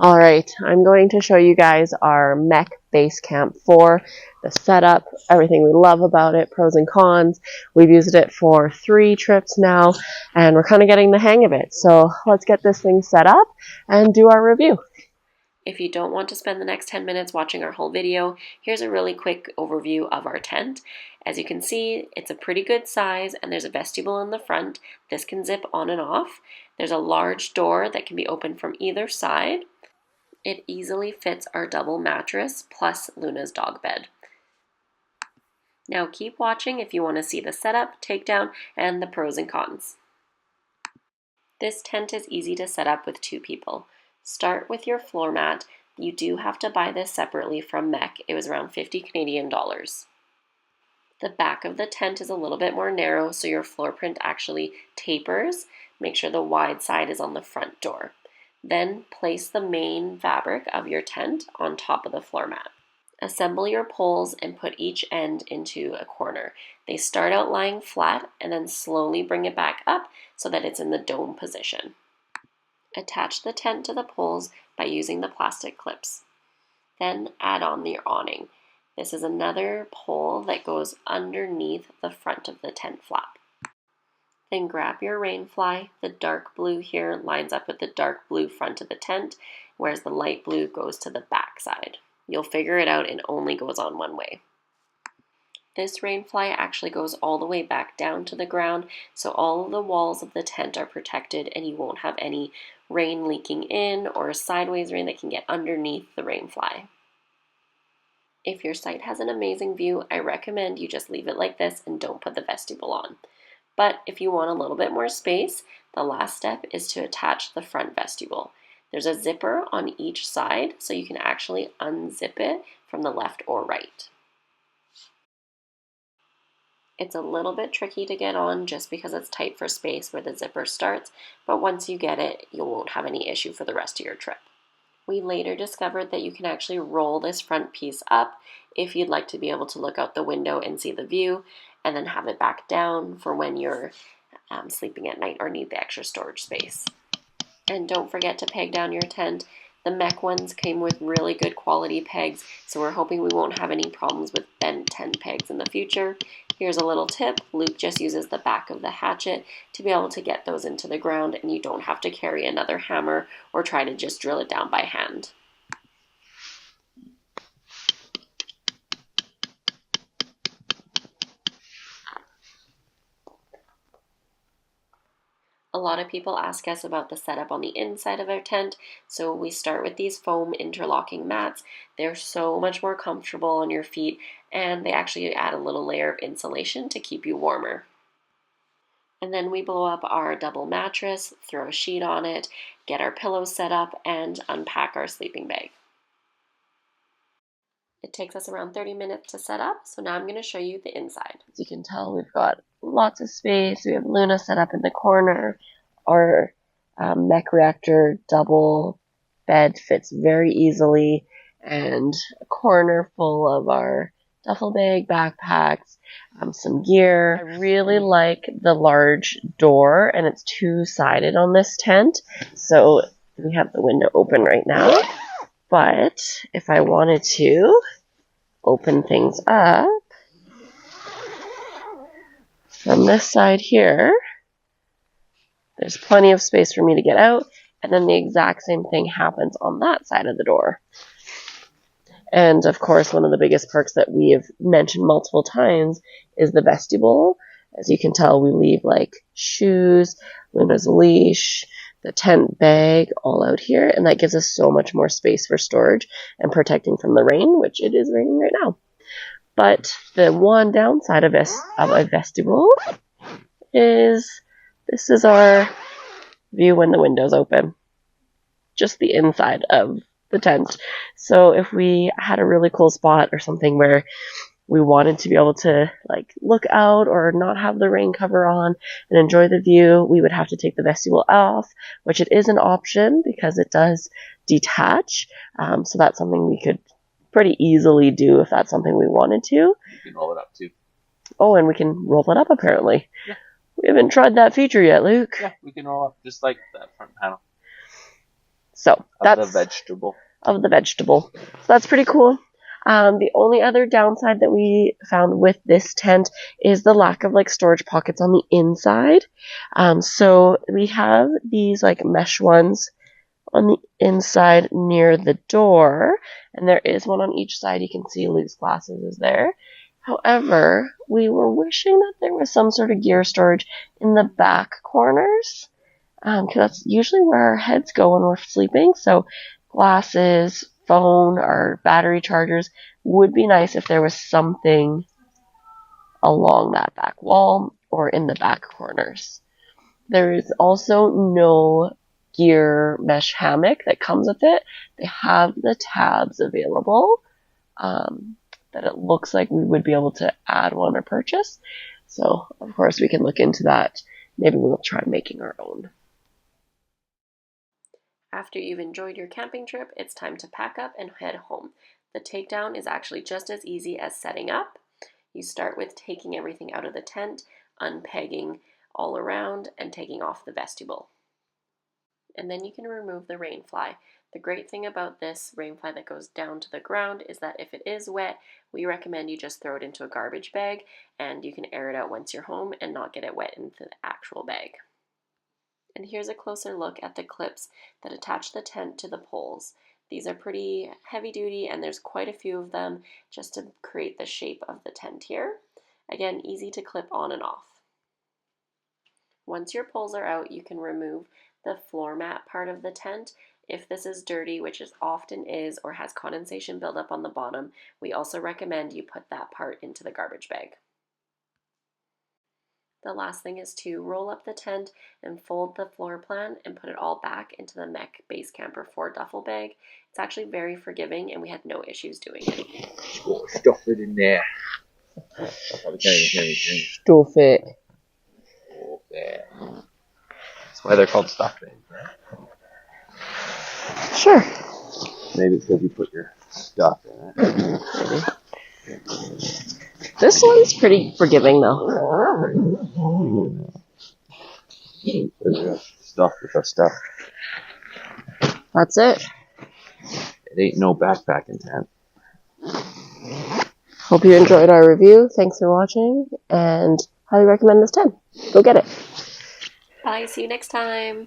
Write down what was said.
All right, I'm going to show you guys our MEC Base Camp 4, the setup, everything we love about it, pros and cons. We've used it for 3 trips now, and we're kind of getting the hang of it. So let's get this thing set up and do our review. If you don't want to spend the next 10 minutes watching our whole video, here's a really quick overview of our tent. As you can see, it's a pretty good size and there's a vestibule in the front. This can zip on and off. There's a large door that can be opened from either side. It easily fits our double mattress plus Luna's dog bed. Now keep watching if you want to see the setup, takedown, and the pros and cons. This tent is easy to set up with 2 people. Start with your floor mat. You do have to buy this separately from MEC. It was around 50 Canadian dollars. The back of the tent is a little bit more narrow, so your floor print actually tapers. Make sure the wide side is on the front door. Then place the main fabric of your tent on top of the floor mat. Assemble your poles and put each end into a corner. They start out lying flat and then slowly bring it back up so that it's in the dome position. Attach the tent to the poles by using the plastic clips. Then add on your awning. This is another pole that goes underneath the front of the tent flap. Then grab your rain fly. The dark blue here lines up with the dark blue front of the tent, whereas the light blue goes to the back side. You'll figure it out, it only goes on one way. This rain fly actually goes all the way back down to the ground, so all of the walls of the tent are protected and you won't have any rain leaking in or sideways rain that can get underneath the rain fly. If your site has an amazing view, I recommend you just leave it like this and don't put the vestibule on. But if you want a little bit more space, the last step is to attach the front vestibule. There's a zipper on each side, so you can actually unzip it from the left or right. It's a little bit tricky to get on just because it's tight for space where the zipper starts, but once you get it, you won't have any issue for the rest of your trip. We later discovered that you can actually roll this front piece up if you'd like to be able to look out the window and see the view, and then have it back down for when you're sleeping at night or need the extra storage space. And don't forget to peg down your tent. The MEC ones came with really good quality pegs, so we're hoping we won't have any problems with bent tent pegs in the future. Here's a little tip. Luke just uses the back of the hatchet to be able to get those into the ground, and you don't have to carry another hammer or try to just drill it down by hand. A lot of people ask us about the setup on the inside of our tent, so we start with these foam interlocking mats. They're so much more comfortable on your feet, and they actually add a little layer of insulation to keep you warmer. And then we blow up our double mattress, throw a sheet on it, get our pillows set up, and unpack our sleeping bag. It takes us around 30 minutes to set up, so now I'm going to show you the inside. As you can tell, we've got lots of space. We have Luna set up in the corner. Our MEC reactor double bed fits very easily, and a corner full of our duffel bag, backpacks, some gear. I really like the large door, and it's 2-sided on this tent, so we have the window open right now. But if I wanted to open things up from this side here, there's plenty of space for me to get out, and then the exact same thing happens on that side of the door. And of course, one of the biggest perks that we have mentioned multiple times is the vestibule. As you can tell, we leave like shoes, Luna's leash, the tent bag all out here, and that gives us so much more space for storage and protecting from the rain, which it is raining right now. But the one downside of a vestibule is this is our view when the window's open. Just the inside of the tent. So if we had a really cool spot or something where we wanted to be able to like look out or not have the rain cover on and enjoy the view, we would have to take the vestibule off, which it is an option because it does detach. So that's something we could pretty easily do if that's something we wanted to. You can roll it up too. Oh, and we can roll it up apparently. Yeah. We haven't tried that feature yet, Luke. Yeah, we can roll up just like that front panel. So that's of the vegetable. Of the vegetable. So that's pretty cool. The only other downside that we found with this tent is the lack of like storage pockets on the inside. So we have these like mesh ones on the inside near the door, and there is one on each side. You can see loose glasses is there. However, we were wishing that there was some sort of gear storage in the back corners, because that's usually where our heads go when we're sleeping. So glasses, phone, or battery chargers would be nice if there was something along that back wall or in the back corners. There is also no gear mesh hammock that comes with it. They have the tabs available that it looks like we would be able to add one or purchase. So, of course, we can look into that. Maybe we'll try making our own. After you've enjoyed your camping trip, it's time to pack up and head home. The takedown is actually just as easy as setting up. You start with taking everything out of the tent, unpegging all around, and taking off the vestibule. And then you can remove the rain fly. The great thing about this rain fly that goes down to the ground is that if it is wet, we recommend you just throw it into a garbage bag, and you can air it out once you're home and not get it wet into the actual bag. And here's a closer look at the clips that attach the tent to the poles. These are pretty heavy duty, and there's quite a few of them just to create the shape of the tent here. Again, easy to clip on and off. Once your poles are out, you can remove the floor mat part of the tent. If this is dirty, which it often is, or has condensation buildup on the bottom, we also recommend you put that part into the garbage bag. The last thing is to roll up the tent and fold the floor plan and put it all back into the MEC Base Camper 4 duffel bag. It's actually very forgiving, and we had no issues doing it. Stuff it in there. Stuff it. Yeah. That's why they're called stuff bags, right? Sure. Maybe it's because you put your stuff in it. Maybe. This one's pretty forgiving, though. Stuff with our stuff. That's it. It ain't no backpacking tent. Hope you enjoyed our review. Thanks for watching, and highly recommend this tent. Go get it. Bye. See you next time.